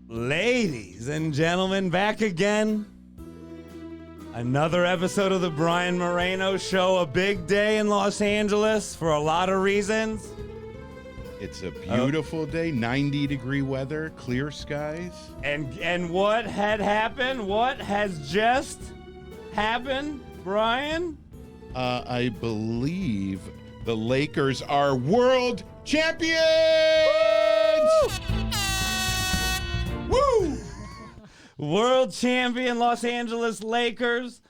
Ladies and gentlemen, back again. Another episode of the Brian Moreno Show. A big day in Los Angeles for a lot of reasons. It's a beautiful day, 90-degree weather, clear skies. And what had happened? What has just happened, Brian? I believe the Lakers are world champions! Woo! World champion Los Angeles Lakers.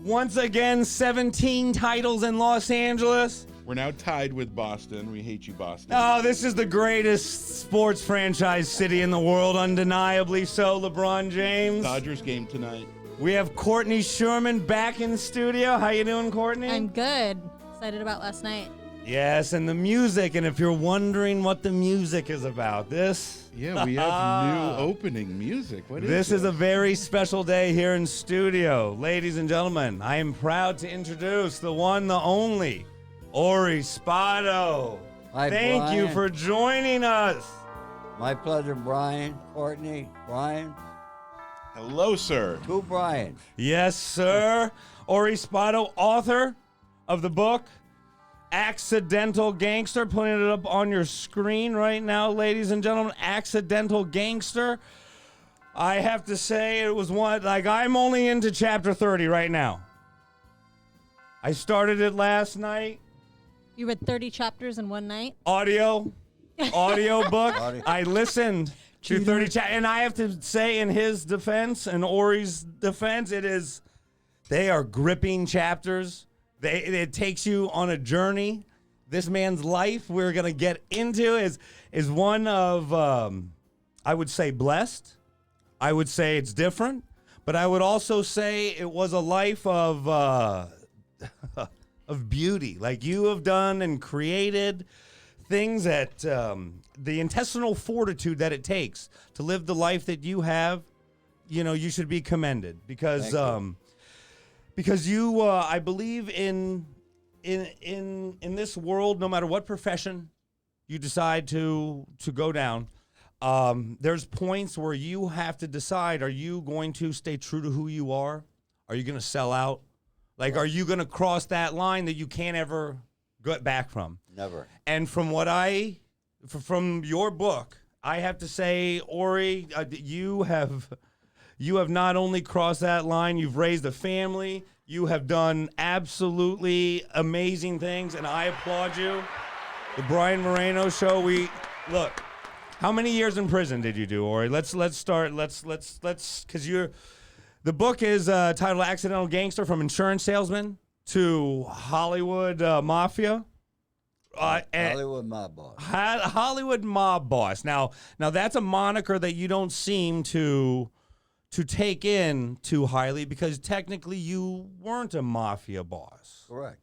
Once again, 17 titles in Los Angeles. We're now tied with Boston. We hate you, Boston. Oh, this is the greatest sports franchise city in the world, undeniably so, LeBron James. Dodgers game tonight. We have Courtney Scheurman back in the studio. How you doing, Courtney? I'm good. Excited about last night. Yes, and the music. And if you're wondering what the music is about, this... Yeah, we have new opening music. What is this? This is a very special day here in studio. Ladies and gentlemen, I am proud to introduce the one, the only, Ori Spado. Hi, Thank Brian. you for joining us. My pleasure, Brian. Courtney, Brian. Hello, sir. Two Brian. Yes, sir. Ori Spado, author of the book Accidental Gangster, putting it up on your screen right now, ladies and gentlemen. Accidental Gangster. I have to say, it was one, like, I'm only into chapter 30 right now. I started it last night. You read 30 chapters in one night? Audio book. Audio. I listened to 30 chapters, and I have to say, in his defense and Ori's defense, they are gripping chapters. It takes you on a journey. This man's life we're going to get into is one of, I would say, blessed. I would say it's different. But I would also say it was a life of of beauty. Like you have done and created things that the intestinal fortitude that it takes to live the life that you have, you should be commended because you, I believe in this world, no matter what profession you decide to go down, there's points where you have to decide: are you going to stay true to who you are? Are you going to sell out? Like, are you going to cross that line that you can't ever get back from? Never. And from your book, I have to say, Ori, you have not only crossed that line, you've raised a family, you have done absolutely amazing things, and I applaud you. The Brian Moreno Show, look, how many years in prison did you do, Ori? Let's start, because the book is titled Accidental Gangster, from insurance salesman to Hollywood mafia. Hollywood mob boss. Hollywood mob boss. Now that's a moniker that you don't seem to take in too highly, because technically you weren't a mafia boss. Correct.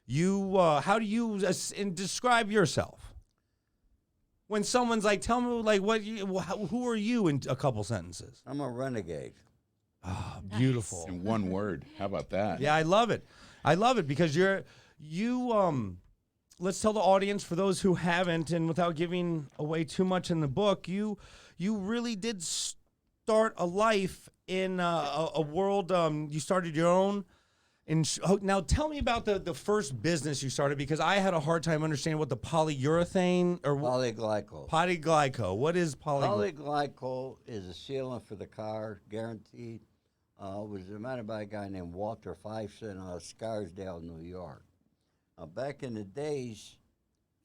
You, how do you describe yourself? When someone's like, tell me, like, who are you in a couple sentences? I'm a renegade. Oh, beautiful. In one word. How about that? Yeah, I love it. I love it because let's tell the audience, for those who haven't, and without giving away too much in the book, you really did start a life in a world. You started your own. Now, tell me about the first business you started, because I had a hard time understanding what the polyurethane or Polyglycol. Polyglycol. What is polyglycol? Polyglycol is a sealant for the car, guaranteed. It was invented by a guy named Walter Fifeson out of Scarsdale, New York. Back in the days,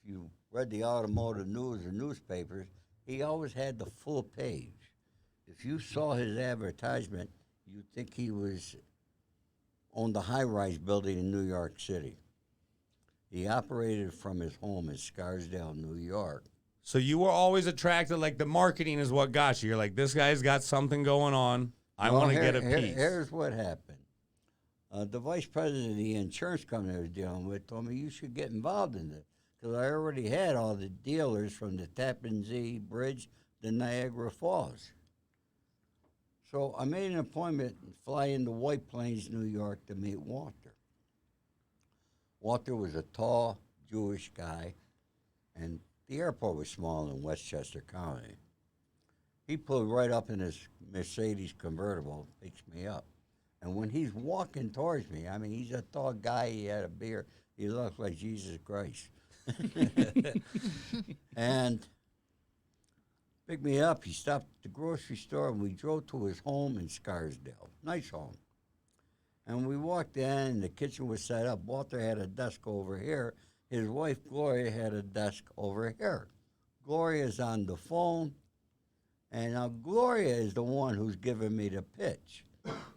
if you read the automotive news or newspapers, he always had the full page. If you saw his advertisement, you'd think he owned a high-rise building in New York City. He operated from his home in Scarsdale, New York. So you were always attracted, like the marketing is what got you. You're like, this guy's got something going on. I want to get a piece. Here's what happened. The vice president of the insurance company I was dealing with told me, you should get involved in this, because I already had all the dealers from the Tappan Zee Bridge to Niagara Falls. So I made an appointment and fly into White Plains, New York, to meet Walter. Walter was a tall Jewish guy, and the airport was small in Westchester County. he pulled right up in his Mercedes convertible, picks me up. And when he's walking towards me, I mean, he's a tall guy. He had a beard. He looked like Jesus Christ. And picked me up. He stopped at the grocery store, and we drove to his home in Scarsdale. Nice home. And we walked in, and the kitchen was set up. Walter had a desk over here. His wife, Gloria, had a desk over here. Gloria's on the phone, and now Gloria is the one who's giving me the pitch.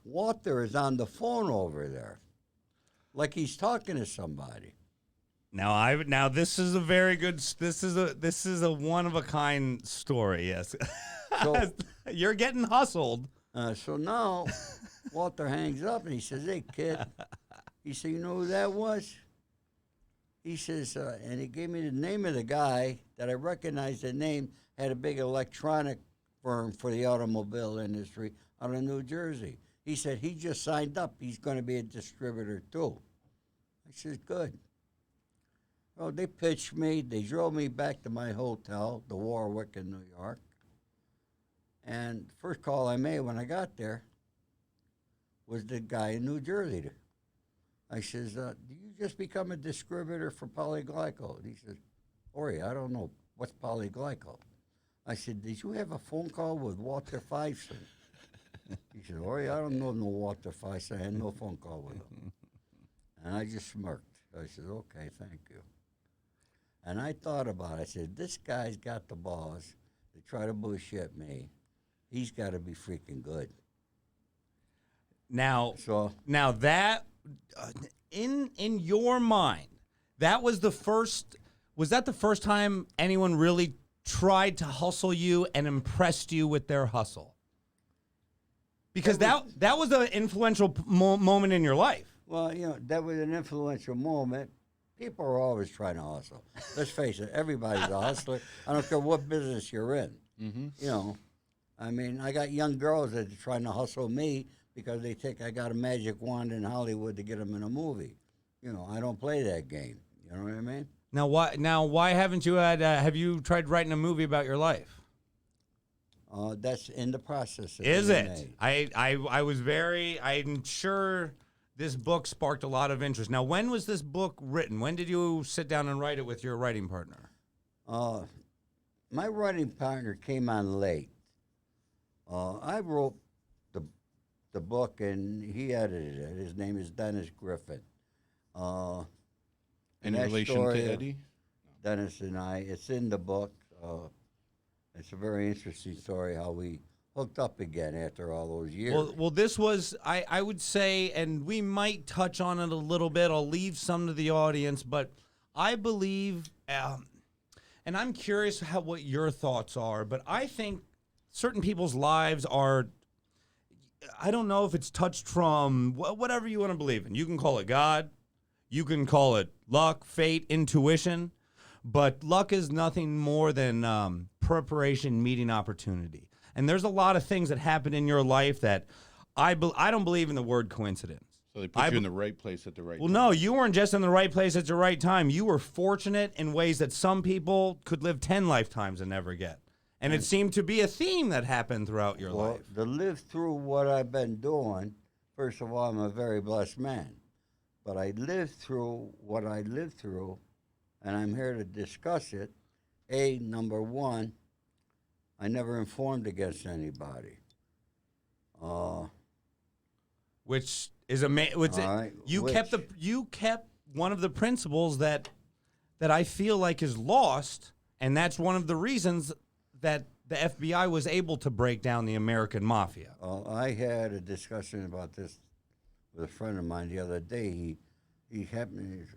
Walter is on the phone over there, like he's talking to somebody. Now this is a very good. This is a one of a kind story. Yes, So, you're getting hustled. so now Walter hangs up and he says, "Hey, kid," he said, "You know who that was?" He says, and he gave me the name of the guy that I recognized. The name had a big electronic firm for the automobile industry out of New Jersey. He said he just signed up. He's going to be a distributor too. I says, good. Well, they pitched me. They drove me back to my hotel, the Warwick in New York. And the first call I made when I got there was the guy in New Jersey. I says, do you just become a distributor for Polyglycol? He says, Ori, I don't know. What's Polyglycol? I said, did you have a phone call with Walter Fison? He said, Ori, I don't know no Walter Fison. I had no phone call with him. And I just smirked. I said, okay, thank you. And I thought about it. I said, this guy's got the balls to try to bullshit me. He's got to be freaking good. Now that in your mind, that was the first. Was that the first time anyone really tried to hustle you and impressed you with their hustle? Because that was an influential moment in your life. Well, you know, that was an influential moment. People are always trying to hustle. Let's face it, everybody's a hustler. I don't care what business you're in. Mm-hmm. You know, I mean, I got young girls that are trying to hustle me because they think I got a magic wand in Hollywood to get them in a movie. You know, I don't play that game. You know what I mean? Now, why haven't you had? Have you tried writing a movie about your life? That's in the process. Is it? I'm sure this book sparked a lot of interest. Now, when was this book written? When did you sit down and write it with your writing partner? My writing partner came on late. I wrote the book, and he edited it. His name is Dennis Griffin. In relation to Eddie? Dennis and I, it's in the book. It's a very interesting story how we hooked up again after all those years. Well, this was, I would say, and we might touch on it a little bit. I'll leave some to the audience, but I believe, and I'm curious what your thoughts are, but I think certain people's lives are, I don't know if it's touched from whatever you want to believe in. You can call it God. You can call it luck, fate, intuition. But luck is nothing more than preparation meeting opportunity. And there's a lot of things that happen in your life that I don't believe in the word coincidence. So they put you in the right place at the right time. Well, no, you weren't just in the right place at the right time. You were fortunate in ways that some people could live 10 lifetimes and never get. And it seemed to be a theme that happened throughout your life. To live through what I've been doing, first of all, I'm a very blessed man. But I lived through what I lived through, and I'm here to discuss it. Number one, I never informed against anybody. Which is amazing. You kept one of the principles that I feel like is lost, and that's one of the reasons that the FBI was able to break down the American mafia. I had a discussion about this with a friend of mine the other day. He happened,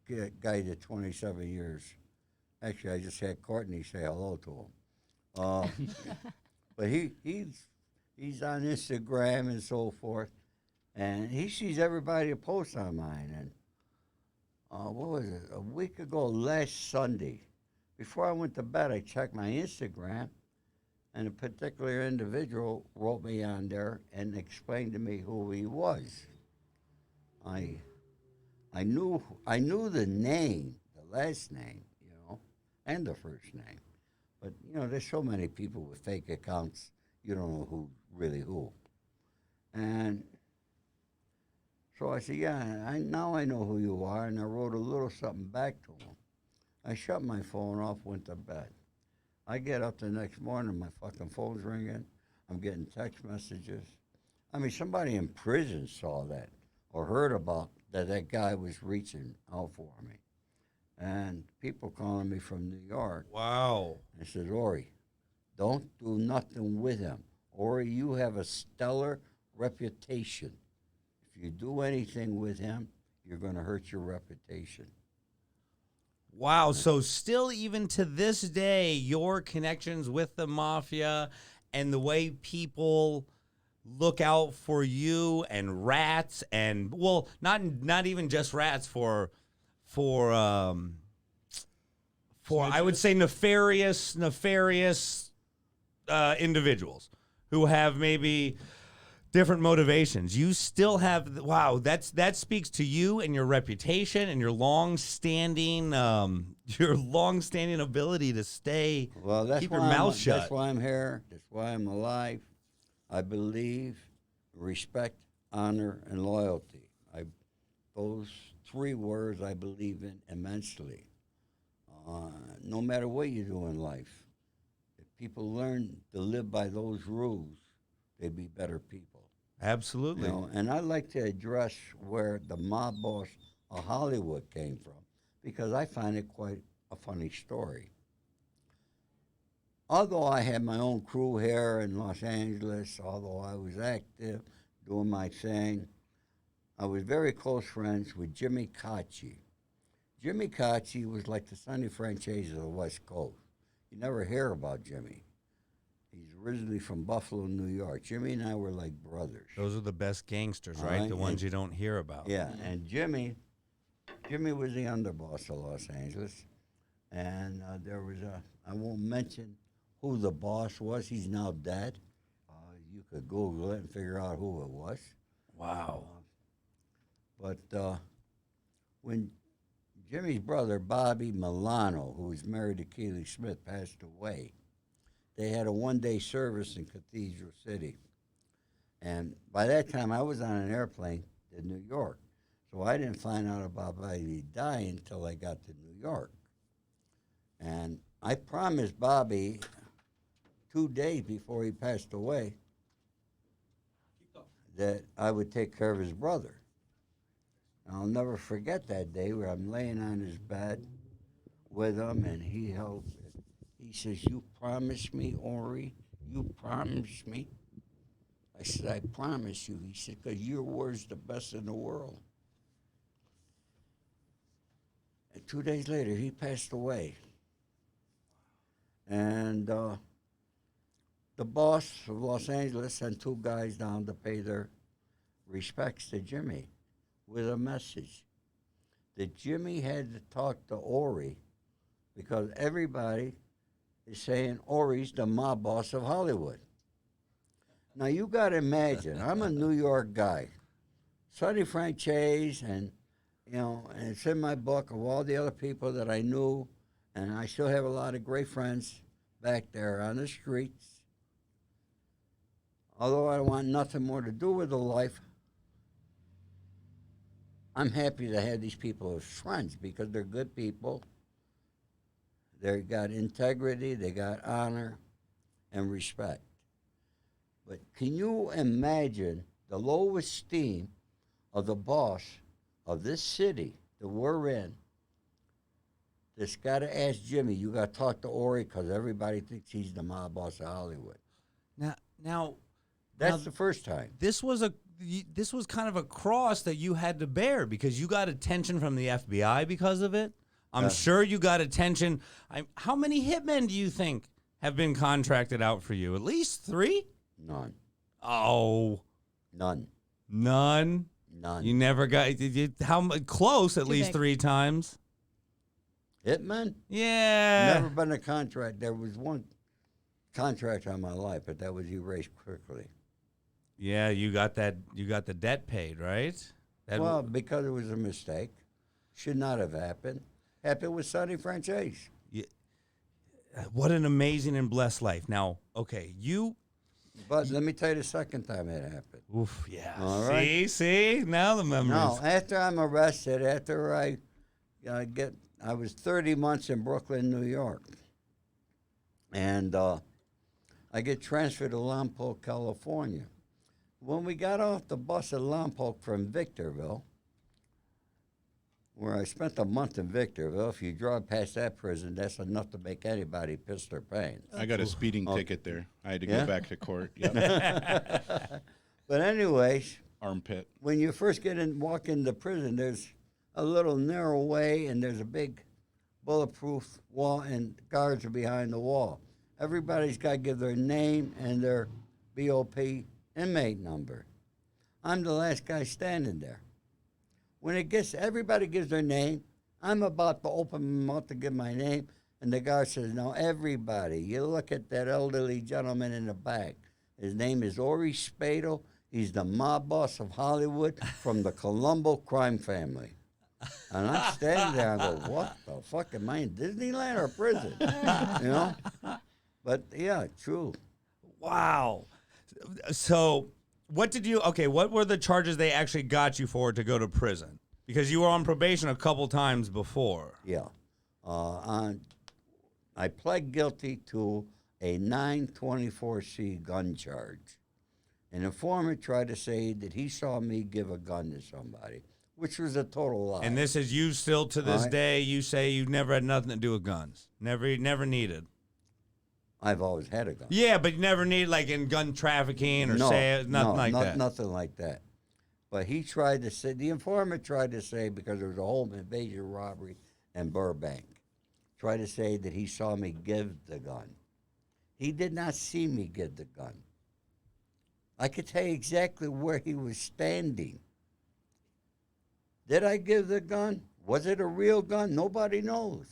this guy did 27 years. Actually, I just had Courtney say hello to him. But he's on Instagram and so forth, and he sees everybody that posts on mine. And what was it? A week ago, last Sunday, before I went to bed, I checked my Instagram, and a particular individual wrote me on there and explained to me who he was. I knew the name, the last name, you know, and the first name, But, there's so many people with fake accounts, you don't know who really who. And so I said, yeah, now I know who you are, and I wrote a little something back to him. I shut my phone off, went to bed. I get up the next morning, my fucking phone's ringing. I'm getting text messages. I mean, somebody in prison saw that or heard about that guy was reaching out for me. And people calling me from New York. Wow. And says, Ori, don't do nothing with him. Ori, you have a stellar reputation. If you do anything with him, you're going to hurt your reputation. Wow. So still, even to this day, your connections with the mafia and the way people look out for you and rats and, well, not even just rats, for I would say nefarious individuals who have maybe different motivations. You still have, wow, that speaks to you and your reputation and your long-standing ability to stay, keep your mouth shut. That's why I'm here. That's why I'm alive. I believe, respect, honor, and loyalty. Those three words I believe in immensely. No matter what you do in life, if people learn to live by those rules, they'd be better people. Absolutely. And I'd like to address where the mob boss of Hollywood came from, because I find it quite a funny story. Although I had my own crew here in Los Angeles, although I was active, doing my thing, I was very close friends with Jimmy Cacci. Jimmy Cacci was like the Sonny Franchise of the West Coast. You never hear about Jimmy. He's originally from Buffalo, New York. Jimmy and I were like brothers. Those are the best gangsters, right? The ones you don't hear about. Yeah, and Jimmy was the underboss of Los Angeles. And there was I won't mention who the boss was. He's now dead. You could Google it and figure out who it was. Wow. But when Jimmy's brother, Bobby Milano, who was married to Keely Smith, passed away, they had a one-day service in Cathedral City. And by that time, I was on an airplane to New York. So I didn't find out about Bobby dying until I got to New York. And I promised Bobby 2 days before he passed away that I would take care of his brother. And I'll never forget that day where I'm laying on his bed with him, and he says, "You promised me, Ori? You promised me?" I said, "I promise you." He said, "Because your word's the best in the world." And 2 days later, he passed away. And the boss of Los Angeles sent 2 guys down to pay their respects to Jimmy with a message that Jimmy had to talk to Ori because everybody is saying Ori's the mob boss of Hollywood. Now, you got to imagine, I'm a New York guy. Sonny Franchise, and it's in my book of all the other people that I knew, and I still have a lot of great friends back there on the streets. Although I want nothing more to do with the life, I'm happy to have these people as friends because they're good people. They got integrity, they got honor and respect. But can you imagine the low esteem of the boss of this city that we're in that's got to ask Jimmy, you got to talk to Ori because everybody thinks he's the mob boss of Hollywood. Now, That's the first time. this was kind of a cross that you had to bear because you got attention from the FBI because of it. I'm sure you got attention. How many hitmen do you think have been contracted out for you? At least 3? None. Oh. None. None? None. You never got, close at Too least big. 3 times? Hitman? Yeah. Never been a contract. There was one contract on my life, but that was erased quickly. Yeah, you got the debt paid, right? Well, because it was a mistake. Should not have happened. Happened with Sonny Franchise. what an amazing and blessed life. Now, okay, But let me tell you the second time it happened. oof, yeah. All right. See, now the memories. No, after I'm arrested, after I was 30 months in Brooklyn, New York. And I get transferred to Lompoc, California. When we got off the bus at Lompoc from Victorville, where I spent a month in Victorville, if you drive past that prison, that's enough to make anybody piss their pants. I got a speeding ticket there. I had to Yeah? go back to court. Yep. But anyways, Armpit. when you first walk into prison, there's a little narrow way, and there's a big bulletproof wall, and guards are behind the wall. Everybody's got to give their name and their BOP inmate number. I'm the last guy standing there. When everybody gives their name, I'm about to open my mouth to give my name, and the guard says, "No, everybody, you look at that elderly gentleman in the back. His name is Ori Spado. He's the mob boss of Hollywood from the Colombo crime family." And I'm standing there and I go, "What the fuck, am I in Disneyland or prison?" You know? But yeah, true. Wow. So, what were the charges they actually got you for to go to prison? Because you were on probation a couple times before. Yeah. I pled guilty to a 924C gun charge. An informant tried to say that he saw me give a gun to somebody, which was a total lie. And this is you still to this Right. day, you say you never had nothing to do with guns. Never needed. I've always had a gun. Yeah, but you never needed like in gun trafficking or nothing like that. Nothing like that. But he tried to say, the informant tried to say, because there was a home invasion robbery in Burbank, tried to say that he saw me give the gun. He did not see me give the gun. I could tell you exactly where he was standing. Did I give the gun? Was it a real gun? Nobody knows.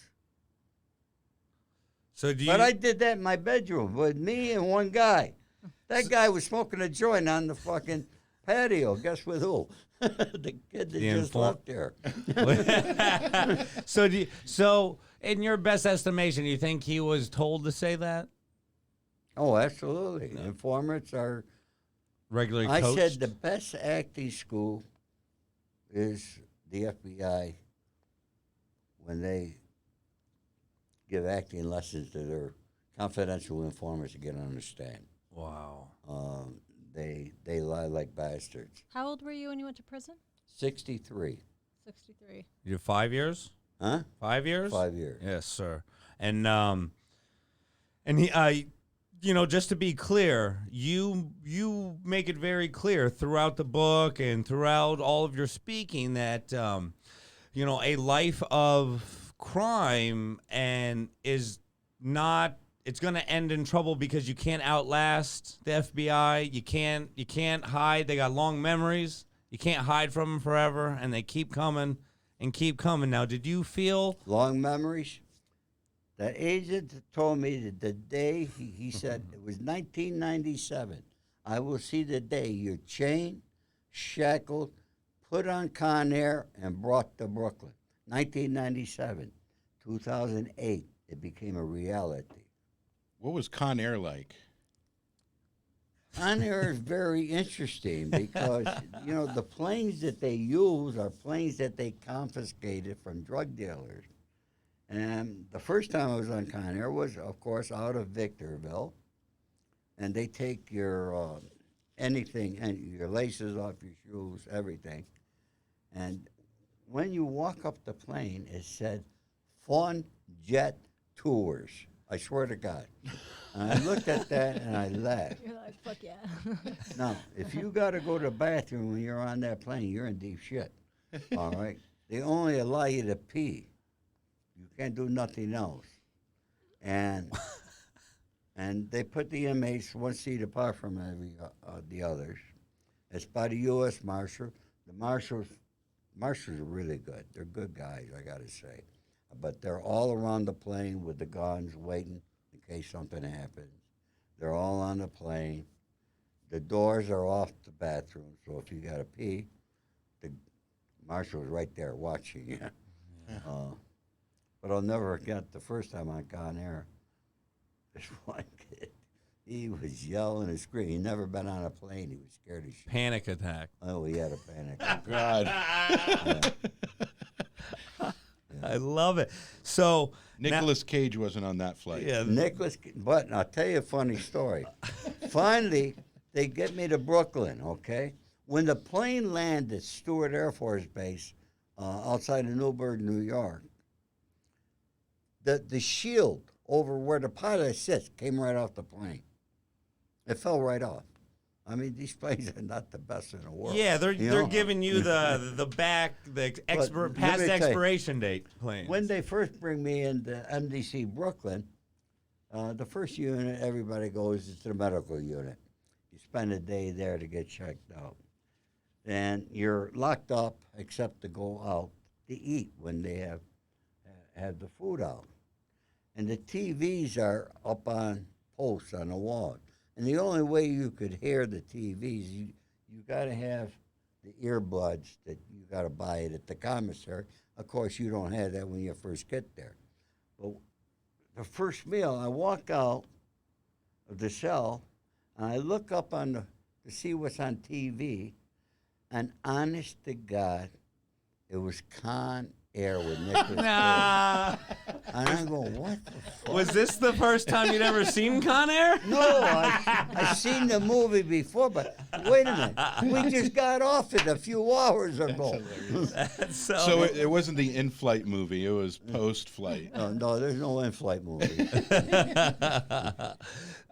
So do you? But I did that in my bedroom with me and one guy. That guy was smoking a joint on the fucking patio. Guess with who? The kid that just left there. So in your best estimation, you think he was told to say that? Oh, absolutely. No. Informants are Regularly I coached? said the best acting school is the FBI when they give acting lessons to their confidential informers to get to understand. Wow. They lie like bastards. How old were you when you went to prison? 63. 63. You did 5 years? Huh? 5 years? 5 years. Yes, sir. And he, just to be clear, you make it very clear throughout the book and throughout all of your speaking that, a life of crime and is not. It's going to end in trouble because you can't outlast the FBI. You can't hide. They got long memories. You can't hide from them forever, and they keep coming and keep coming. Now, did you feel long memories? That agent told me that the day he said it was 1997. I will see the day you're chained, shackled, put on Con Air, and brought to Brooklyn. 1997, 2008, it became a reality. What was Con Air like? Con Air is very interesting because, the planes that they use are planes that they confiscated from drug dealers. And the first time I was on Con Air was, of course, out of Victorville. And they take your anything, and your laces off your shoes, everything. And when you walk up the plane, it said, Fun Jet Tours. I swear to God. And I looked at that and I laughed. You're like, fuck yeah. Now, if you got to go to the bathroom when you're on that plane, you're in deep shit. All right? They only allow you to pee. You can't do nothing else. And they put the inmates one seat apart from the others. It's by the U.S. Marshal. The marshals are really good. They're good guys, I got to say. But they're all around the plane with the guns waiting in case something happens. They're all on the plane. The doors are off the bathroom, so if you got to pee, the marshal's right there watching you. But I'll never forget the first time on Con Air. This one kid, he was yelling and screaming. He never been on a plane. He was scared as shit. Panic attack. Oh, he had a panic. God. I love it. So Nicolas Cage wasn't on that flight. yeah, But I'll tell you a funny story. Finally, they get me to Brooklyn, okay? When the plane landed at Stewart Air Force Base outside of Newburgh, New York, the shield over where the pilot sits came right off the plane. It fell right off. I mean, these planes are not the best in the world. yeah, they're you know? giving you the let past me tell you, expiration date planes. When they first bring me into MDC Brooklyn, the first unit everybody goes is to the medical unit. You spend a day there to get checked out. And you're locked up except to go out to eat when they have the food out. And the TVs are up on posts on the wall. And the only way you could hear the TVs, you got to have the earbuds that you got to buy it at the commissary. Of course, you don't have that when you first get there. But the first meal, I walk out of the cell, and I look up to see what's on TV, and honest to God, it was Con Air with Nicolas Cage. Nah. And I'm going, what the fuck? Was this the first time you'd ever seen Con Air? No, I've seen the movie before, but wait a minute. We just got off it a few hours ago. So it wasn't the in-flight movie. It was post-flight. No, there's no in-flight movie.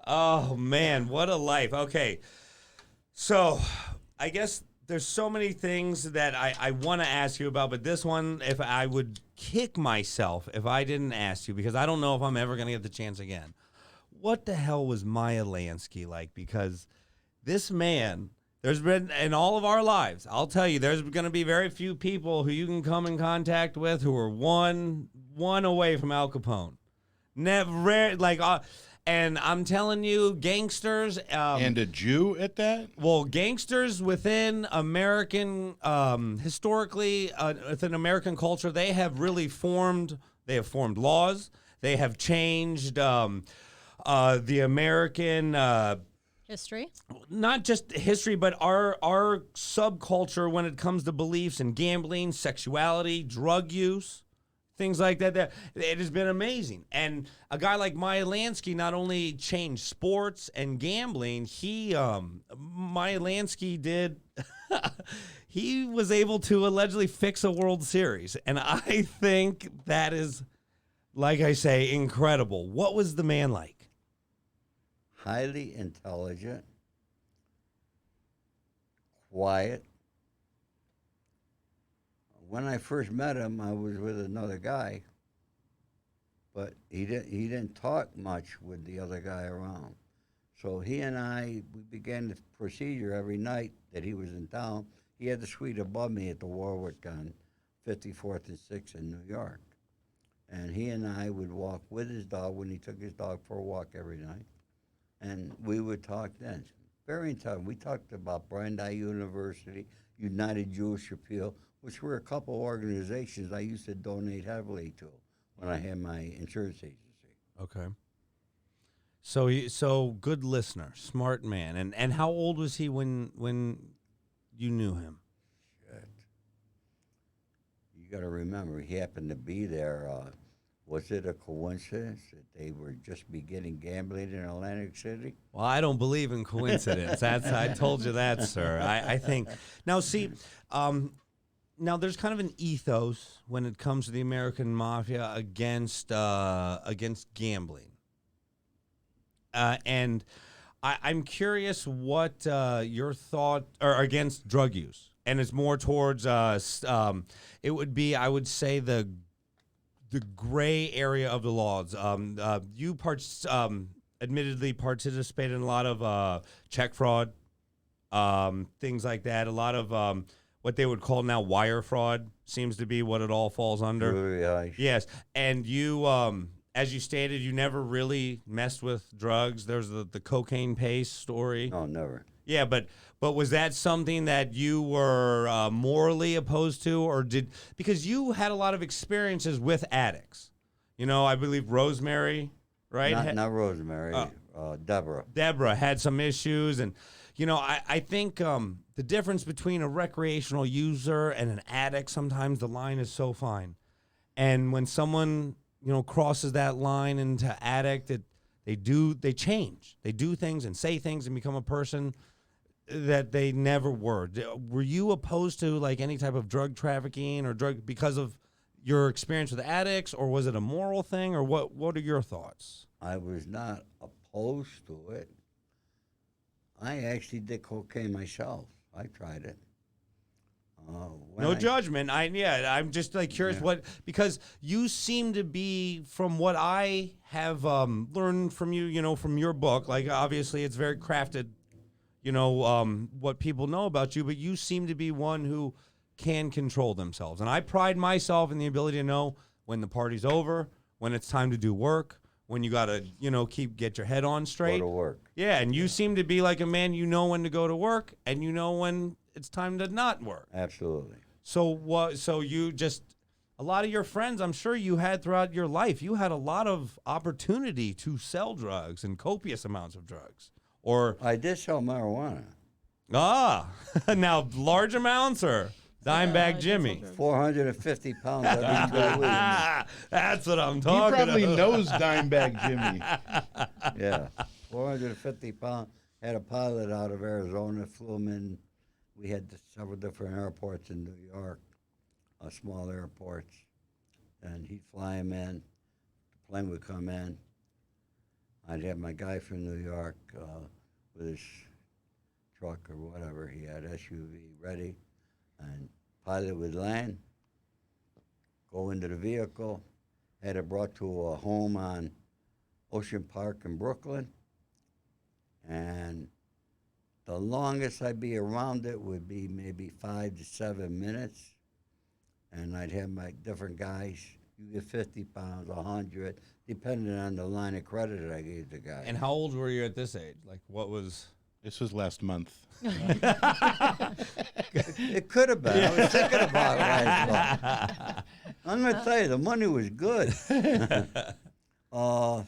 Oh, man, what a life. Okay, so I guess there's so many things that I want to ask you about, but this one, if I would kick myself if I didn't ask you, because I don't know if I'm ever going to get the chance again. What the hell was Meyer Lanski like? Because this man, there's been, in all of our lives, I'll tell you, there's going to be very few people who you can come in contact with who are one away from Al Capone. Never, and I'm telling you, gangsters. And a Jew at that? Well, gangsters within American, historically, within American culture, they have really formed laws. They have changed the American History. not just history, but our subculture when it comes to beliefs and gambling, sexuality, drug use. Things like that. It has been amazing. And a guy like Meyer Lanski not only changed sports and gambling, Meyer Lanski did, he was able to allegedly fix a World Series. And I think that is, like I say, incredible. What was the man like? Highly intelligent, quiet. When I first met him, I was with another guy, but he didn't talk much with the other guy around. So he and we began the procedure every night that he was in town. He had the suite above me at the Warwick on 54th and 6th in New York. And he and I would walk with his dog when he took his dog for a walk every night. And we would talk then. Very intelligent. We talked about Brandeis University, United Jewish Appeal, which were a couple organizations I used to donate heavily to when I had my insurance agency. Okay. So good listener, smart man. And how old was he when you knew him? Shit. You got to remember, he happened to be there. Was it a coincidence that they were just beginning gambling in Atlantic City? Well, I don't believe in coincidence. I told you that, sir. I think. Now, see, now there's kind of an ethos when it comes to the American mafia against gambling. And I'm curious what your thought, or against drug use. And it's more towards, it would be, I would say, the gray area of the laws. You admittedly participated in a lot of check fraud, things like that. A lot of what they would call now wire fraud seems to be what it all falls under. Really, Yes, and you, as you stated, you never really messed with drugs. There's the cocaine paste story. No, never. Yeah, but was that something that you were morally opposed to, or because you had a lot of experiences with addicts? You know, I believe Rosemary, right? Not Rosemary. Deborah. Deborah had some issues, and I think the difference between a recreational user and an addict, sometimes the line is so fine, and when someone crosses that line into addict, they change, they do things and say things and become a person that they never were. Were you opposed to like any type of drug trafficking or drug because of your experience with addicts, or was it a moral thing, or what are your thoughts? I was not opposed to it. I actually did cocaine myself. I tried it. No judgment. I'm just like curious because you seem to be, from what I have learned from you, from your book, like obviously it's very crafted, what people know about you, but you seem to be one who can control themselves. And I pride myself in the ability to know when the party's over, when it's time to do work, when you got to, get your head on straight. Go to work. Yeah, and you seem to be like a man, when to go to work, and when it's time to not work. Absolutely. So you just, a lot of your friends, I'm sure you had throughout your life, you had a lot of opportunity to sell drugs and copious amounts of drugs. Or I did sell marijuana. Now large amounts or Dimebag Jimmy? 450 pounds every 2 weeks. That's what I'm He talking probably about. knows Dimebag Jimmy. Yeah, 450 pounds. Had a pilot out of Arizona, flew him in. We had several different airports in New York, small airports, and he'd fly him in. The plane would come in. I'd have my guy from New York with his truck or whatever he had, SUV, ready, and pilot would land, go into the vehicle, had it brought to a home on Ocean Park in Brooklyn, and the longest I'd be around it would be maybe 5 to 7 minutes, and I'd have my different guys. You get 50 pounds, 100, depending on the line of credit I gave the guy. And how old were you at this age? Like, what was... This was last month. It could have been. I was thinking about it last month. I'm going to tell you, the money was good. I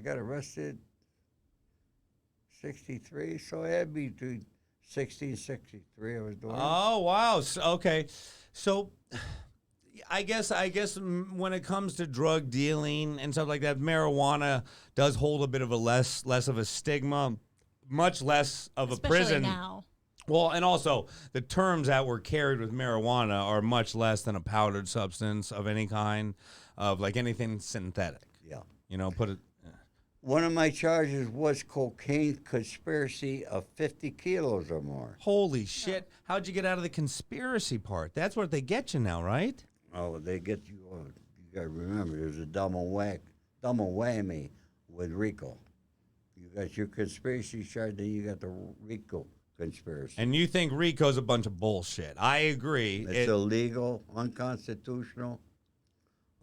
got arrested 63, so I had to be between 60 and 63 I was doing. Oh, wow. Okay. So I guess when it comes to drug dealing and stuff like that, marijuana does hold a bit of a less of a stigma, much less of Especially a prison. now. Well, and also the terms that were carried with marijuana are much less than a powdered substance of any kind, of like anything synthetic. Yeah. Put it. One of my charges was cocaine conspiracy of 50 kilos or more. Holy shit. How'd you get out of the conspiracy part? That's what they get you now, right? Oh, they get you. You got to remember, there's a double whammy with Rico. You got your conspiracy charge, then you got the Rico conspiracy. And you think Rico's a bunch of bullshit. I agree. It's illegal, unconstitutional.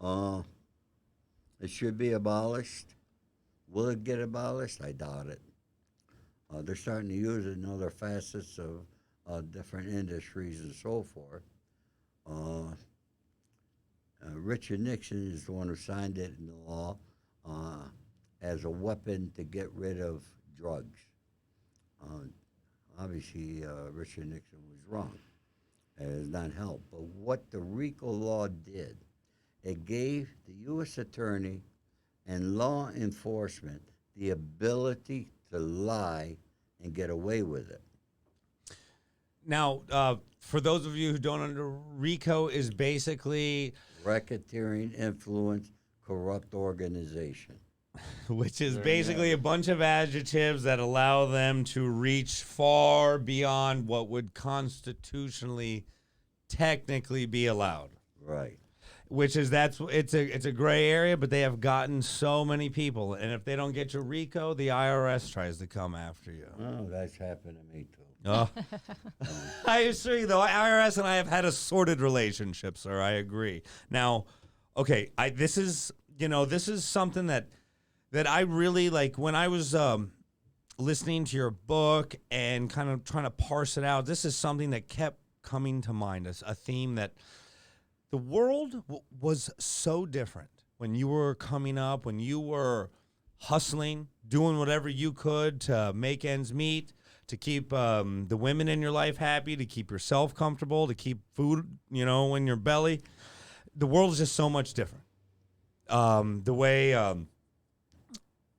It should be abolished. Will it get abolished? I doubt it. They're starting to use it in other facets of different industries and so forth. Richard Nixon is the one who signed it into law as a weapon to get rid of drugs. Obviously, Richard Nixon was wrong. It has not helped. But what the RICO law did, it gave the U.S. Attorney and law enforcement the ability to lie and get away with it. Now, for those of you who don't know, RICO is basically... Racketeering, influence, corrupt organization. Which is basically a bunch of adjectives that allow them to reach far beyond what would constitutionally technically be allowed. Right. Which is it's a gray area, but they have gotten so many people, and if they don't get your RICO, the IRS tries to come after you. Oh, that's happened to me too. Oh. I assure you, though, IRS and I have had a sordid relationship, sir. I agree. Now, okay, this is something that I really like. When I was listening to your book and kind of trying to parse it out, this is something that kept coming to mind. It's a theme that the world was so different when you were coming up, when you were hustling, doing whatever you could to make ends meet, to keep the women in your life happy, to keep yourself comfortable, to keep food, in your belly. The world is just so much different. The way the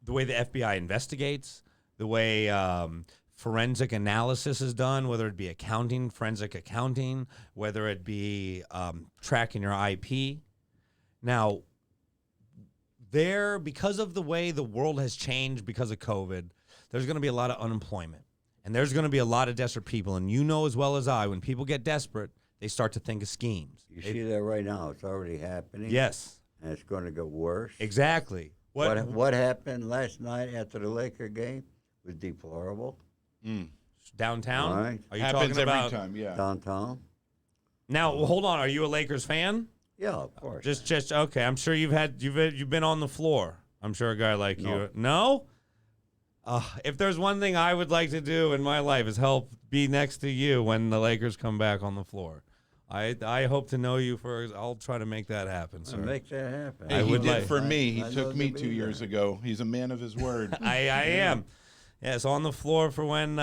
FBI investigates, the way forensic analysis is done, whether it be accounting, forensic accounting, whether it be tracking your IP. Now, because of the way the world has changed because of COVID, there's going to be a lot of unemployment. And there's going to be a lot of desperate people. And you know as well as I, when people get desperate, they start to think of schemes. You see that right now. It's already happening. Yes. And it's going to get worse. Exactly. What happened last night after the Laker game was deplorable. Downtown? All right. Are you Happens talking about every time, yeah. Downtown. Now, hold on. Are you a Lakers fan? Yeah, of course. Just okay. I'm sure you've been on the floor. I'm sure a guy like No. you. No? If there's one thing I would like to do in my life is help be next to you when the Lakers come back on the floor. I hope to know you I'll try to make that happen, sir. Make that happen. Hey, he would did like- for me. He I took love me to be 2 years there. ago. He's a man of his word. I am. Yes, on the floor for when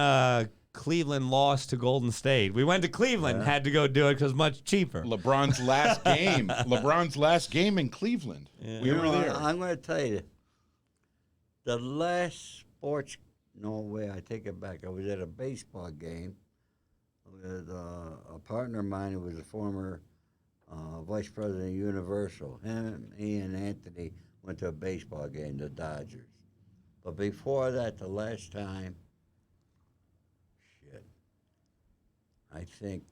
Cleveland lost to Golden State. We went to Cleveland, had to go do it because much cheaper. LeBron's last game. LeBron's last game in Cleveland. We You were know, there. I'm going to tell you, the last sports, no way, I take it back. I was at a baseball game with a partner of mine who was a former vice president of Universal. He and Anthony went to a baseball game, the Dodgers. But before that, the last time, I think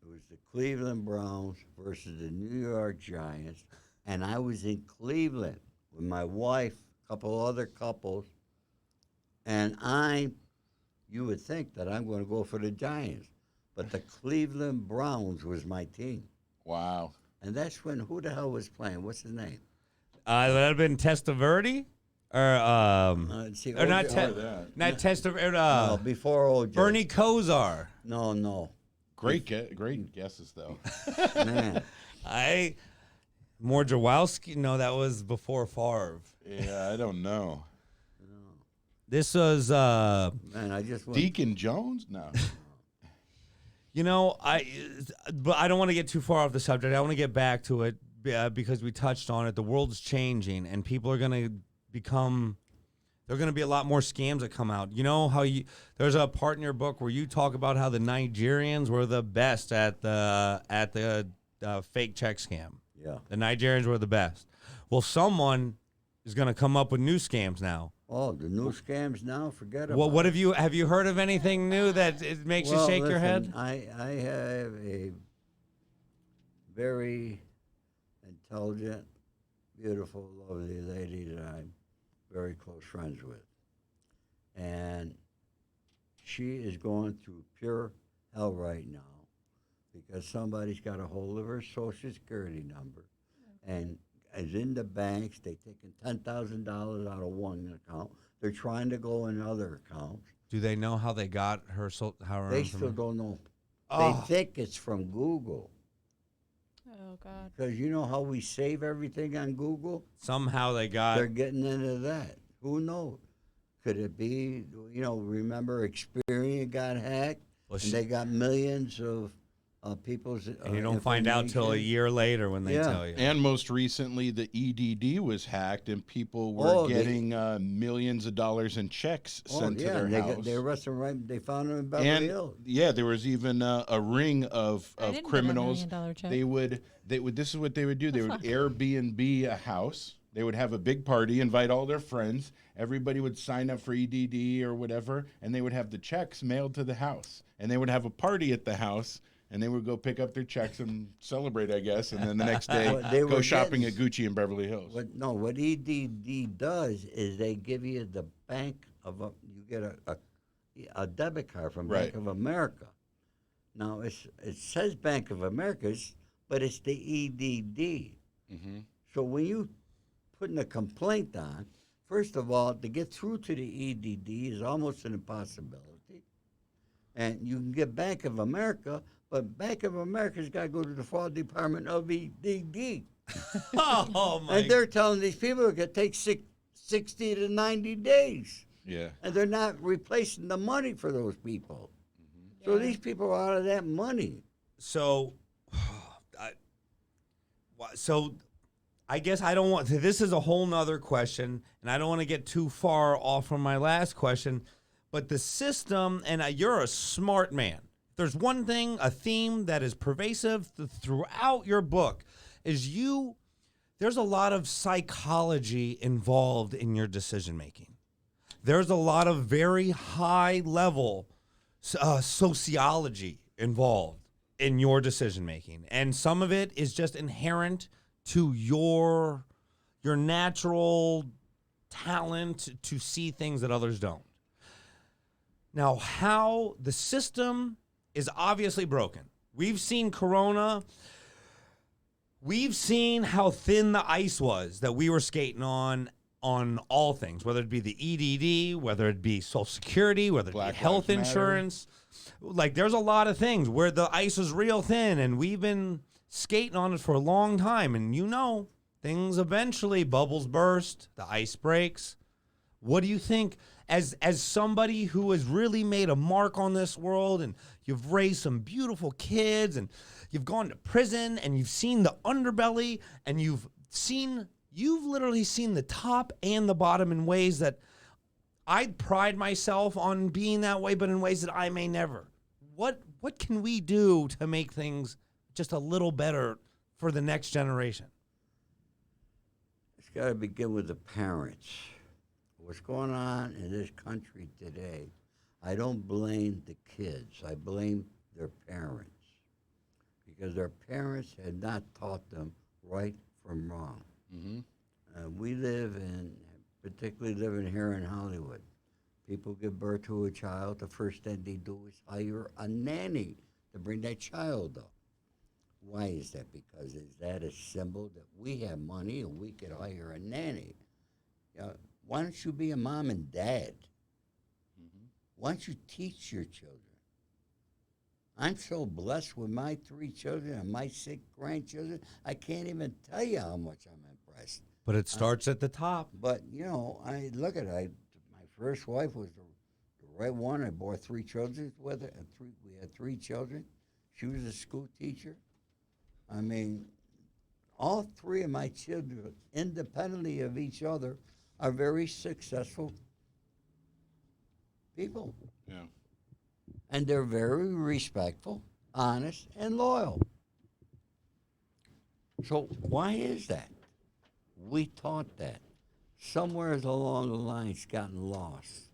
it was the Cleveland Browns versus the New York Giants, and I was in Cleveland with my wife, a couple other couples, and you would think that I'm going to go for the Giants, but the Cleveland Browns was my team. Wow. And that's when, who the hell was playing? What's his name? Would that have been Testaverde? Or See, or not OJ not Testaverde. no, before OJ. Bernie Kosar. No. Great guesses, though. Man. More Jawowski. No, that was before Favre. Yeah, I don't know. This was Man, I just went. Deacon Jones? No. but I don't want to get too far off the subject. I want to get back to it because we touched on it. The world is changing, and people are going to there are going to be a lot more scams that come out. You know how there's a part in your book where you talk about how the Nigerians were the best at the fake check scam. Yeah. The Nigerians were the best. Well, someone is going to come up with new scams now. Oh, the new scams now? Forget about Well, what it. have you heard of anything new that it makes you shake your head? I have a very intelligent, beautiful, lovely lady that I'm very close friends with. And she is going through pure hell right now because somebody's got a hold of her Social Security number and is in the banks. They've taken $10,000 out of one account. They're trying to go in other accounts. Do they know how they got her? They still don't know. Oh. They think it's from Google. Oh, God. Because you know how we save everything on Google? Somehow they got. They're getting into that. Who knows? Could it be, remember Experian got hacked? Well, and they got millions of people's and you don't find out till a year later when they Yeah. tell you. And most recently, the EDD was hacked, and people were getting millions of dollars in checks sent to their house. They arrested him right. They found him in Beverly Hills. Yeah, there was even a ring of I didn't get a criminals. $1 million check. They would. This is what they would do. They would Airbnb a house. They would have a big party, invite all their friends. Everybody would sign up for EDD or whatever, and they would have the checks mailed to the house. And they would have a party at the house, and they would go pick up their checks and celebrate, I guess. And then the next day, They go were shopping getting- at Gucci in Beverly Hills. What EDD does is they give you the bank of you get a debit card from Right. Bank of America. Now it says Bank of America, but it's the EDD. Mm-hmm. So when you putting a complaint on, first of all, to get through to the EDD is almost an impossibility. And you can get Bank of America, But Bank of America's got to go to the fraud department of EDD. Oh my! And they're telling these people it could take 60 to 90 days. Yeah. And they're not replacing the money for those people. So these people are out of that money. So, I guess I don't want to. This is a whole nother question, and I don't want to get too far off from my last question. But the system, and you're a smart man. There's one thing, a theme that is pervasive throughout your book, is there's a lot of psychology involved in your decision making. There's a lot of very high level sociology involved in your decision making, and some of it is just inherent to your natural talent to see things that others don't. Now, how the system is obviously broken. We've seen Corona. We've seen how thin the ice was that we were skating on all things, whether it be the EDD, whether it be Social Security, whether it Black be health Lives Matter. insurance. Like, there's a lot of things where the ice is real thin, and we've been skating on it for a long time. And things eventually, bubbles burst, the ice breaks. What do you think, as somebody who has really made a mark on this world, and you've raised some beautiful kids, and you've gone to prison, and you've seen the underbelly, and you've literally seen the top and the bottom in ways that I pride myself on being that way, but in ways that I may never. What can we do to make things just a little better for the next generation? It's got to begin with the parents. What's going on in this country today, I don't blame the kids. I blame their parents. Because their parents had not taught them right from wrong. Mm-hmm. We particularly living here in Hollywood. People give birth to a child, the first thing they do is hire a nanny to bring that child up. Why is that? Because is that a symbol that we have money and we could hire a nanny? Why don't you be a mom and dad? Mm-hmm. Why don't you teach your children? I'm so blessed with my 3 children and my 6 grandchildren, I can't even tell you how much I'm impressed. But it starts at the top. But, I look at it. My first wife was the right one. I bore 3 children with her. We had 3 children. She was a school teacher. I mean, all 3 of my children, independently of each other, are very successful people. Yeah. And they're very respectful, honest, and loyal. So why is that? We taught that. Somewhere along the line, it's gotten lost.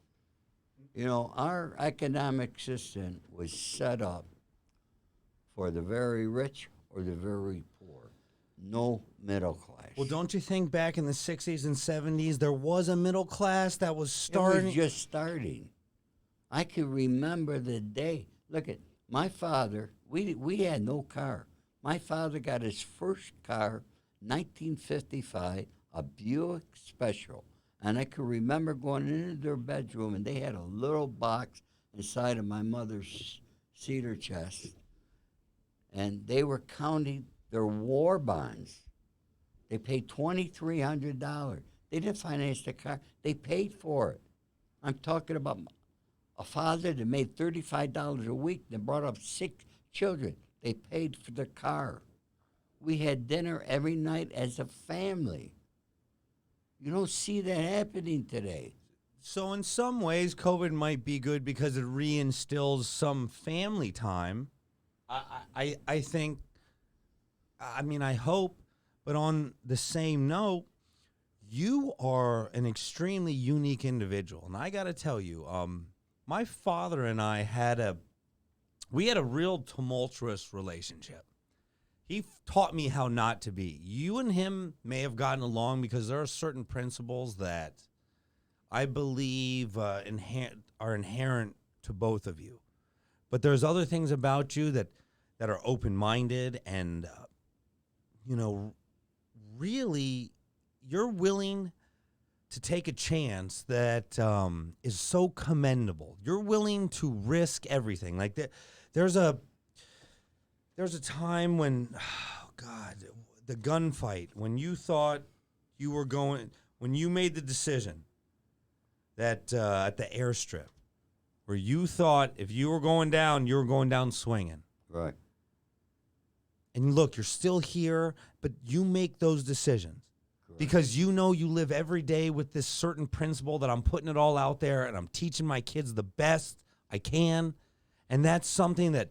Our economic system was set up for the very rich or the very poor. No middle class. Well, don't you think back in the 60s and 70s, there was a middle class that was starting? It was just starting. I can remember the day. Look at my father. We had no car. My father got his first car, 1955, a Buick Special. And I can remember going into their bedroom, and they had a little box inside of my mother's cedar chest. And they were counting their war bonds. They paid $2,300. They didn't finance the car. They paid for it. I'm talking about a father that made $35 a week that brought up 6 children. They paid for the car. We had dinner every night as a family. You don't see that happening today. So in some ways, COVID might be good because it reinstills some family time. I think, I hope, but on the same note, you are an extremely unique individual. And I got to tell you, my father and I had a real tumultuous relationship. He taught me how not to be. You and him may have gotten along because there are certain principles that I believe are inherent to both of you. But there's other things about you that are open-minded and, really you're willing to take a chance that is so commendable. You're willing to risk everything. Like there's a there's a time when, oh God, the gunfight, when you thought you were going, when you made the decision that at the airstrip, where you thought if you were going down, you were going down swinging. Right. And look, you're still here, but you make those decisions. Correct. Because you know you live every day with this certain principle that I'm putting it all out there and I'm teaching my kids the best I can. And that's something that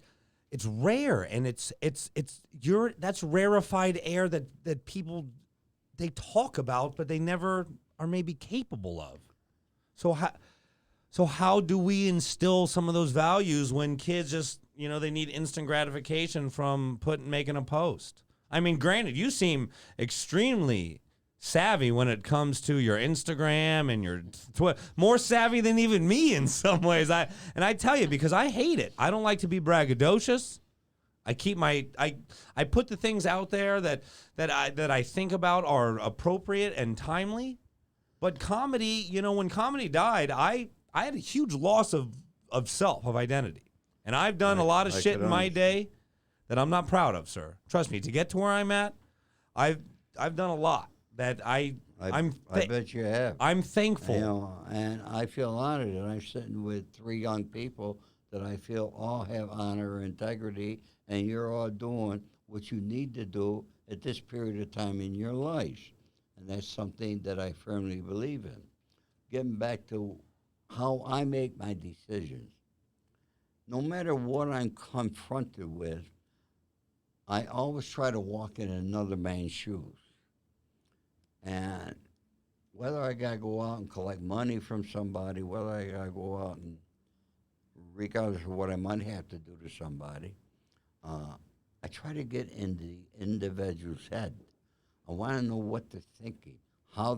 it's rare, and that's rarefied air that people, they talk about, but they never are maybe capable of. So how do we instill some of those values when kids just, they need instant gratification from making a post? I mean, granted, you seem extremely savvy when it comes to your Instagram and your Twitter, more savvy than even me in some ways. I tell you, because I hate it. I don't like to be braggadocious. I keep I put the things out there that I think about are appropriate and timely. But comedy, when comedy died, I had a huge loss of self, of identity. And I've done a lot of shit in my day that I'm not proud of, sir. Trust me, to get to where I'm at, I've done a lot that I bet you have. I'm thankful. And I feel honored that I'm sitting with 3 young people that I feel all have honor and integrity, and you're all doing what you need to do at this period of time in your life. And that's something that I firmly believe in. Getting back to how I make my decisions. No matter what I'm confronted with, I always try to walk in another man's shoes. And whether I got to go out and collect money from somebody, whether I got to go out and, regardless of what I might have to do to somebody, I try to get in the individual's head. I want to know what they're thinking, how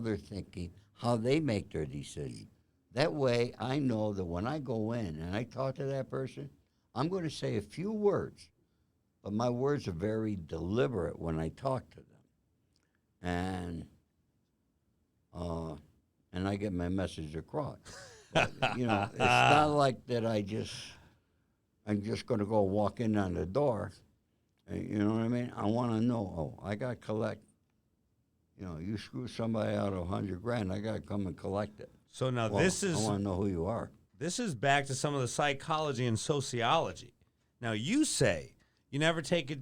they make their decision. That way, I know that when I go in and I talk to that person, I'm going to say a few words, but my words are very deliberate when I talk to them. And I get my message across. But, it's not like that I'm just going to go walk in on the door. You know what I mean? I want to know, I got to collect. You screw somebody out of $100,000, I got to come and collect it. So now I want to know who you are. This is back to some of the psychology and sociology. Now, you say you never take it.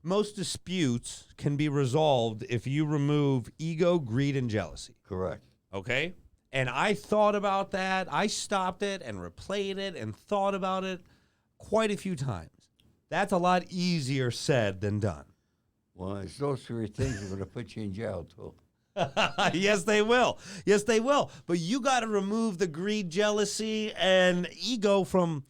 Most disputes can be resolved if you remove ego, greed, and jealousy. Correct. Okay? And I thought about that. I stopped it and replayed it and thought about it quite a few times. That's a lot easier said than done. Well, it's those 3 things that are going to put you in jail, too. Yes, they will. Yes, they will. But you got to remove the greed, jealousy, and ego from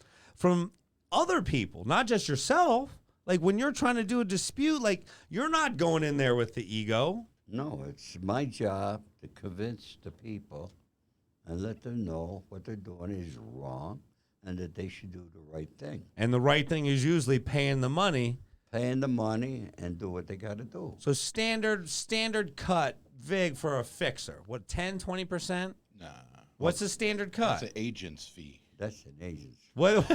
other people, not just yourself. Like when you're trying to do a dispute, like you're not going in there with the ego. No, it's my job to convince the people and let them know what they're doing is wrong and that they should do the right thing. And the right thing is usually paying the money. Paying the money and do what they got to do. So standard cut, Vig, for a fixer. What, 10, 20%? Nah. What's the standard cut? That's an agent's fee. That's an agent's fee. What?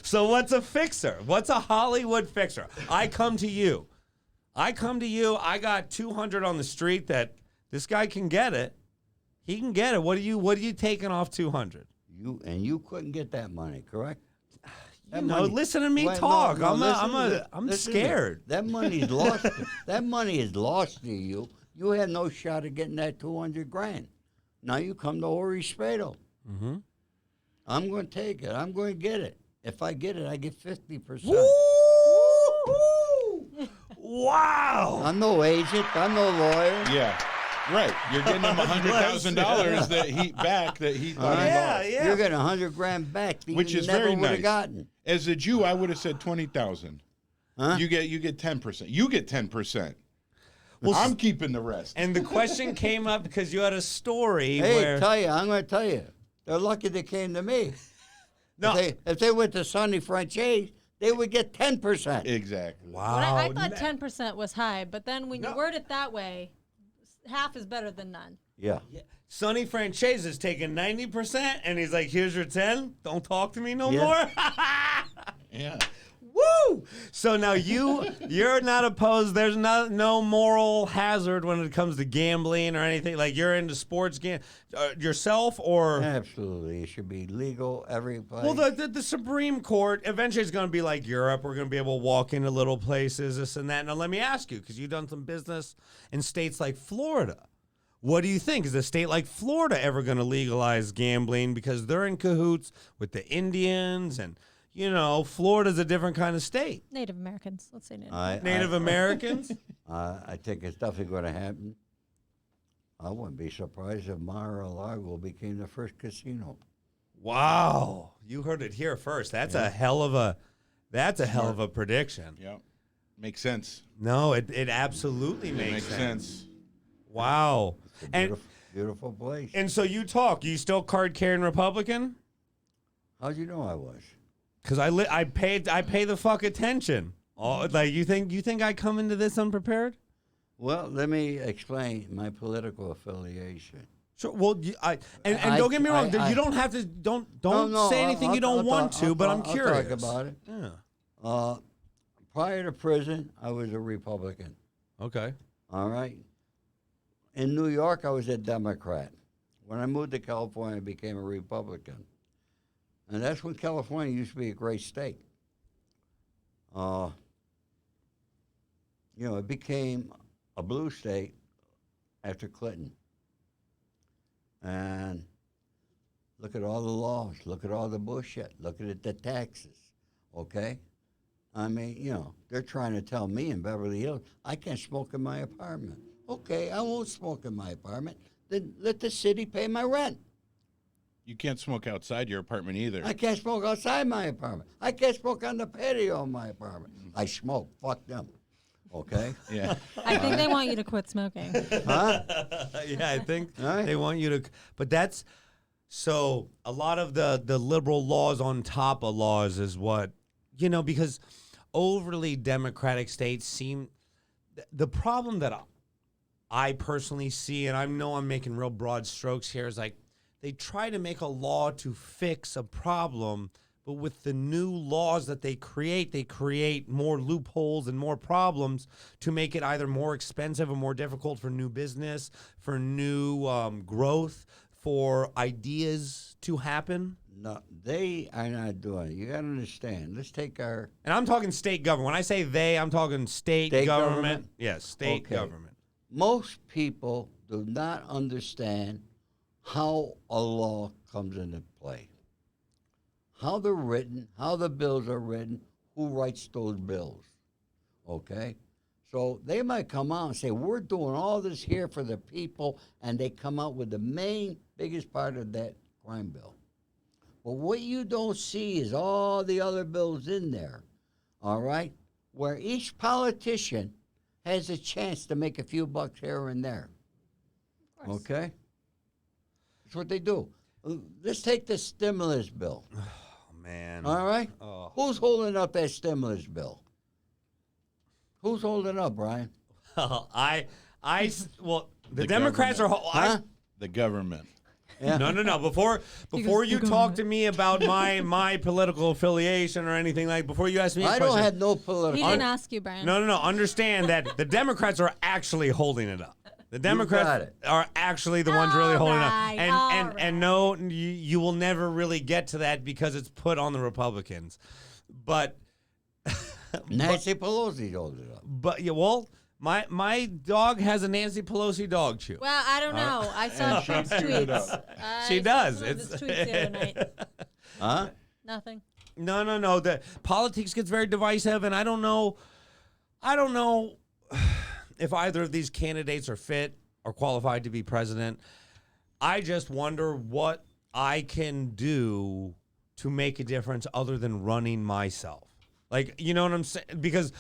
So what's a fixer? What's a Hollywood fixer? I come to you. I got 200 on the street that this guy can get it. He can get it. What are you taking off 200? You couldn't get that money, correct? Listen to me talk. I'm scared. That money's lost. That money is lost to you. You had no shot of getting that $200,000. Now you come to Ori Spado. Mm-hmm. I'm going to take it. I'm going to get it. If I get it, I get 50%. Wow! I'm no agent. I'm no lawyer. Yeah. Right, you're getting him $100,000 that he thought he lost. You're getting $100,000 back, that which you is never very would have nice. gotten. As a Jew, I would have said 20,000. Huh? You get 10%. You get 10%. Well, I'm keeping the rest. And the question came up because you had a story Hey, where I'm going to tell you. They're lucky they came to me. No. If they went to Sonny Franchise, they would get 10%. Exactly. Wow. Well, I thought 10% was high, but then when you word it that way, half is better than none. Yeah. Sonny Franchise is taking 90%, and he's like, "Here's your 10. Don't talk to me no Yeah. more." Yeah. Woo! So now you're not opposed. There's no moral hazard when it comes to gambling or anything. Like you're into sports yourself, or Absolutely, it should be legal every place. well, the Supreme Court eventually is going to be like Europe. We're going to be able to walk into little places, this and that. Now let me ask you, because you've done some business in states like Florida. What do you think? Is a state like Florida ever going to legalize gambling because they're in cahoots with the Indians and? You know, Florida's a different kind of state. Native Americans. Let's say Native. Native Americans? I think it's definitely going to happen. I wouldn't be surprised if Mar-a-Lago became the first casino. Wow. You heard it here first. That's a hell of a prediction. Yeah. Makes sense. No, it absolutely makes sense. Wow. It's a beautiful place. And so you still card carrying Republican? How'd you know I was? Because I pay the fuck attention. Like you think I come into this unprepared? Well, let me explain my political affiliation. Sure. Well, don't get me wrong. You don't have to. Don't say anything you don't want to. But I'm curious. I'll talk about it. Yeah. Prior to prison, I was a Republican. Okay. All right. In New York, I was a Democrat. When I moved to California, I became a Republican. And that's when California used to be a great state. It became a blue state after Clinton. And look at all the laws. Look at all the bullshit. Look at the taxes, okay? I mean, they're trying to tell me in Beverly Hills, I can't smoke in my apartment. Okay, I won't smoke in my apartment. Then let the city pay my rent. You can't smoke outside your apartment either. I can't smoke outside my apartment. I can't smoke on the patio of my apartment. I smoke. Fuck them. Okay? Yeah. I think they want you to quit smoking. Huh? Yeah, I think Right. they want you to. But that's so a lot of the liberal laws on top of laws is what because overly democratic states seem. The problem that I personally see, and I know I'm making real broad strokes here, is like. They try to make a law to fix a problem, but with the new laws that they create more loopholes and more problems to make it either more expensive or more difficult for new business, for new growth, for ideas to happen. No, they are not doing it. You got to understand. Let's take our... And I'm talking state government. When I say they, I'm talking state government. Yes, state government. Most people do not understand how a law comes into play, how they're written, how the bills are written, who writes those bills, okay? So they might come out and say, we're doing all this here for the people, and they come out with the biggest part of that crime bill. But what you don't see is all the other bills in there, all right, where each politician has a chance to make a few bucks here and there, okay? That's what they do. Let's take the stimulus bill. Oh, man. All right? Oh. Who's holding up that stimulus bill? Who's holding up, Brian? Well, the Democrats are. Huh? The government. Yeah. No. Before you talk to me about my political affiliation or anything before you ask me a I question. don't have no He political... didn't ask you, Brian. No. Understand that the Democrats are actually holding it up. The Democrats are actually the ones really holding it up. And no, you will never really get to that because it's put on the Republicans. But Nancy Pelosi's holding it up. But my dog has a Nancy Pelosi dog chew. Well, I don't know. I saw Trump's tweets. She does. It's tweets the other night. Huh? Nothing. No. The politics gets very divisive, and I don't know if either of these candidates are fit or qualified to be president. I just wonder what I can do to make a difference other than running myself. Like, you know what I'm saying? Because,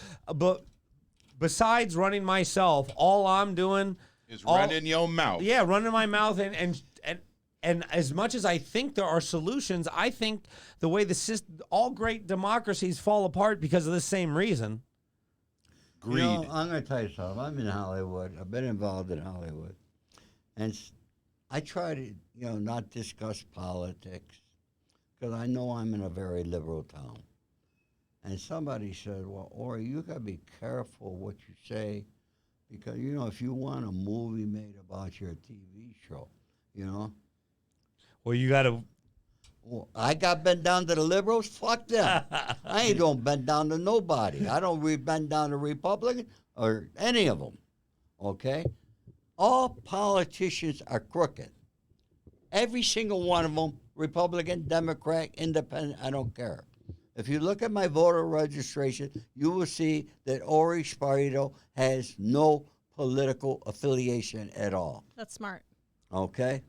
besides running myself, all I'm doing is running your mouth. Yeah, running my mouth, and as much as I think there are solutions, I think the way all great democracies fall apart because of the same reason. Greed. I'm going to tell you something. I'm in Hollywood. I've been involved in Hollywood. And I try to, not discuss politics because I know I'm in a very liberal town. And somebody said, well, Ori, you got to be careful what you say because, you know, if you want a movie made about your TV show, you know. Well, you got to. Well, I got bent down to the liberals? Fuck them. I ain't don't bend down to nobody. I don't bend down to Republicans or any of them, okay? All politicians are crooked. Every single one of them, Republican, Democrat, Independent, I don't care. If you look at my voter registration, you will see that Ori Spado has no political affiliation at all. That's smart. Okay?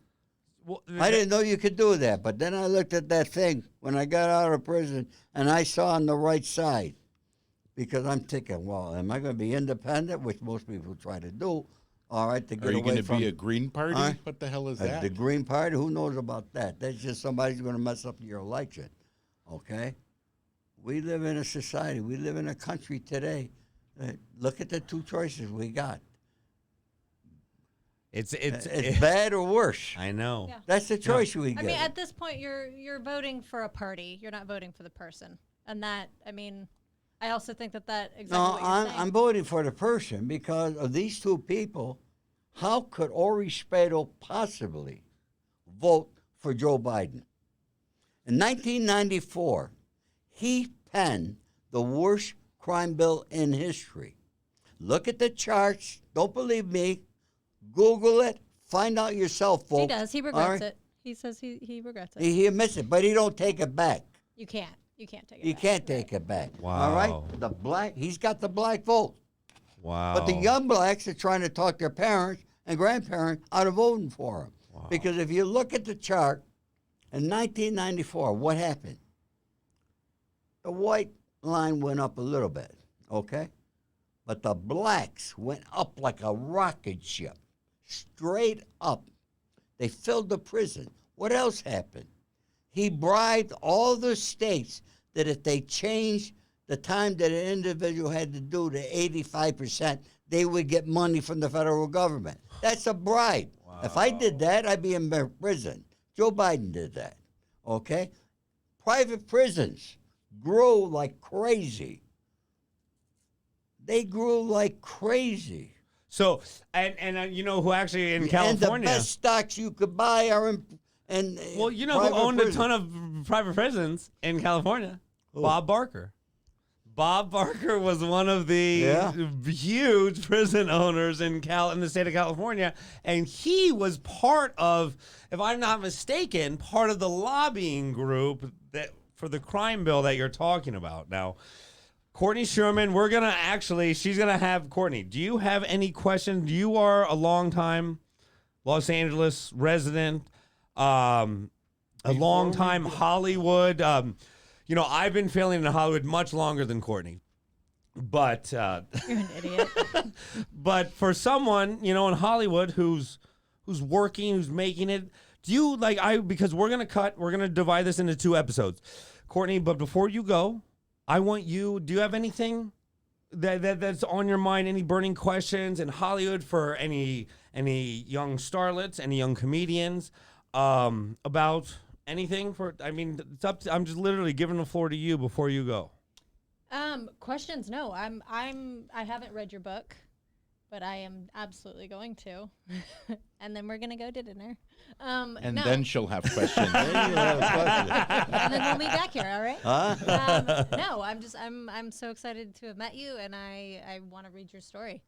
Well, I didn't know you could do that, but then I looked at that thing when I got out of prison, and I saw on the right side, because I'm thinking, well, am I going to be independent, which most people try to do, all right, to get Are you away going to from be a Green Party? Huh? What the hell is that? the Green Party? Who knows about that? That's just somebody's going to mess up your election, okay? We live in a society. We live in a country today. Look at the two choices we got. It's bad or worse. I know. Yeah. That's the choice we get. I mean, at this point, you're voting for a party. You're not voting for the person, and that, I mean, I also think that exactly No, what you're saying. I'm voting for the person because of these two people. How could Ori Spado possibly vote for Joe Biden? In 1994, he penned the worst crime bill in history. Look at the charts. Don't believe me. Google it. Find out yourself, folks. He does. He regrets All right? it. He says he regrets it. He admits it, but he don't take it back. You can't. You can't take it. You back. can't take it back. Wow. All right? He's got the black vote. Wow. But the young blacks are trying to talk their parents and grandparents out of voting for him. Wow. Because if you look at the chart, in 1994, what happened? The white line went up a little bit, okay? But the blacks went up like a rocket ship, straight up. They filled the prison. What else happened? He bribed all the states that if they changed the time that an individual had to do to 85%, they would get money from the federal government. That's a bribe. Wow. If I did that, I'd be in prison. Joe Biden did that, okay? Private prisons grew like crazy. They grew like crazy. So, and you know who actually in California? And the best stocks you could buy are in well, you know who owned prisons. a ton of private prisons in California? Who? Bob Barker. Bob Barker was one of the huge prison owners in the state of California, and he was part of, if I'm not mistaken, part of the lobbying group that for the crime bill that you're talking about. Now, Courtney Scheurman, she's gonna have Courtney. Do you have any questions? You are a longtime Los Angeles resident, a longtime Hollywood. You know, I've been failing in Hollywood much longer than Courtney, but You're an idiot. but for someone, you know, in Hollywood who's working, who's making it, do you because we're gonna divide this into 2 episodes, Courtney. But before you go, I want you. Do you have anything that's on your mind? Any burning questions in Hollywood for any young starlets, any young comedians, about anything? It's up to, I'm just literally giving the floor to you before you go. Questions? No, I haven't read your book, but I am absolutely going to. And then we're gonna go to dinner. Then she'll have questions. Then you'll have a question. And then we'll be back here. All right. Huh? No, I'm so excited to have met you, and I want to read your story.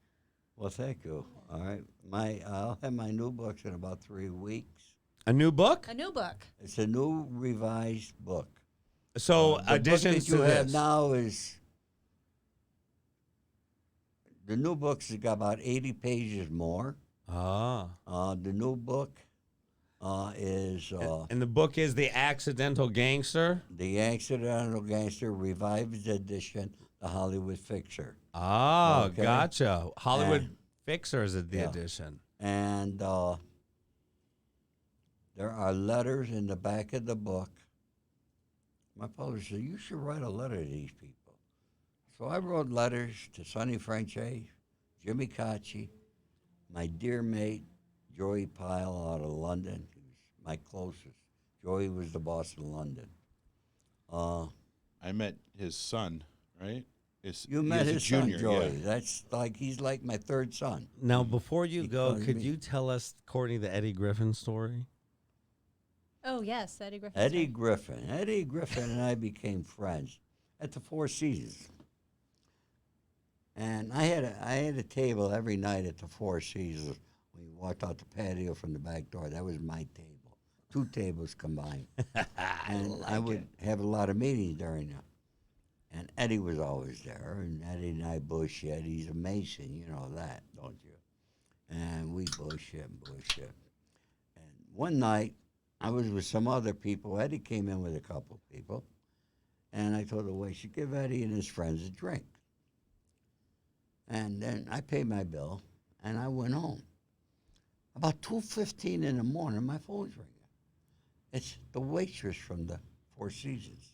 Well, thank you. All right. I'll have my new books in about 3 weeks. A new book? A new book. It's a new revised book. So The book additions that you to have this. now is the new book's got about 80 pages more. The new book is And the book is The Accidental Gangster. The Accidental Gangster Revised Edition, The Hollywood Fixer. Okay. Gotcha. Hollywood And- Fixer is the yeah. edition. And there are letters in the back of the book. My publisher said, you should write a letter to these people. So I wrote letters to Sonny Franche, Jimmy Cacci, my dear mate, Joey Pyle out of London. He was my closest. Joey was the boss in London. I met his son right? You met he is a his junior, son, Joey. yeah. That's like he's like my third son. Now, before you He go, calls could me. you tell us, Courtney, the Eddie Griffin story? Oh yes, Eddie Griffin. Eddie Griffin and I became friends at the Four Seasons. And I had a table every night at the Four Seasons. When you walked out the patio from the back door, that was my table. 2 tables combined. And I would have a lot of meetings during that. And Eddie was always there, and Eddie and I bullshit. He's a Mason, you know that, don't you? And we bullshit. And one night, I was with some other people. Eddie came in with a couple of people. And I told her, well, you should give Eddie and his friends a drink. And then I paid my bill, and I went home. About 2:15 in the morning, my phone's ringing. It's the waitress from the Four Seasons.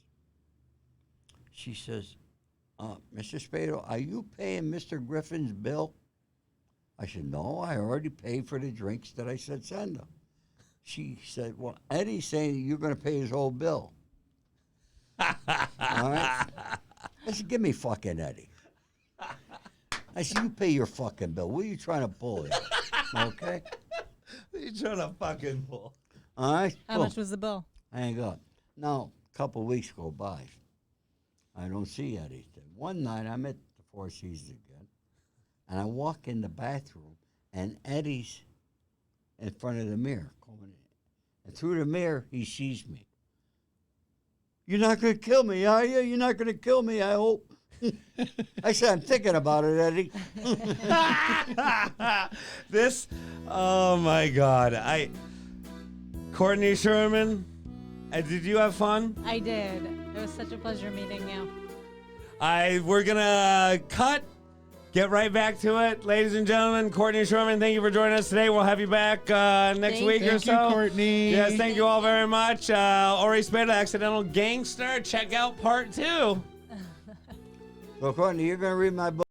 She says, Mr. Spado, are you paying Mr. Griffin's bill? I said, no, I already paid for the drinks that I said send him. She said, well, Eddie's saying you're going to pay his whole bill. All right? I said, give me fucking Eddie. I said, you pay your fucking bill. What are you trying to pull here? Okay? What are you trying to fucking pull? All right? How much was the bill? Hang up. Now, a couple of weeks go by. I don't see Eddie. One night, I'm at the Four Seasons again, and I walk in the bathroom, and Eddie's in front of the mirror coming in. And through the mirror, he sees me. You're not going to kill me, are you? You're not going to kill me, I hope. I said, I'm thinking about it, Eddie. Oh my God. Courtney Scheurman, did you have fun? I did. It was such a pleasure meeting you. We're gonna cut. Get right back to it. Ladies and gentlemen, Courtney Scheurman, thank you for joining us today. We'll have you back next week or so. Thank you, Courtney. Yes, thank you all very much. Ori Spado, Accidental Gangster. Check out part 2. So, Courtney, you're going to read my book.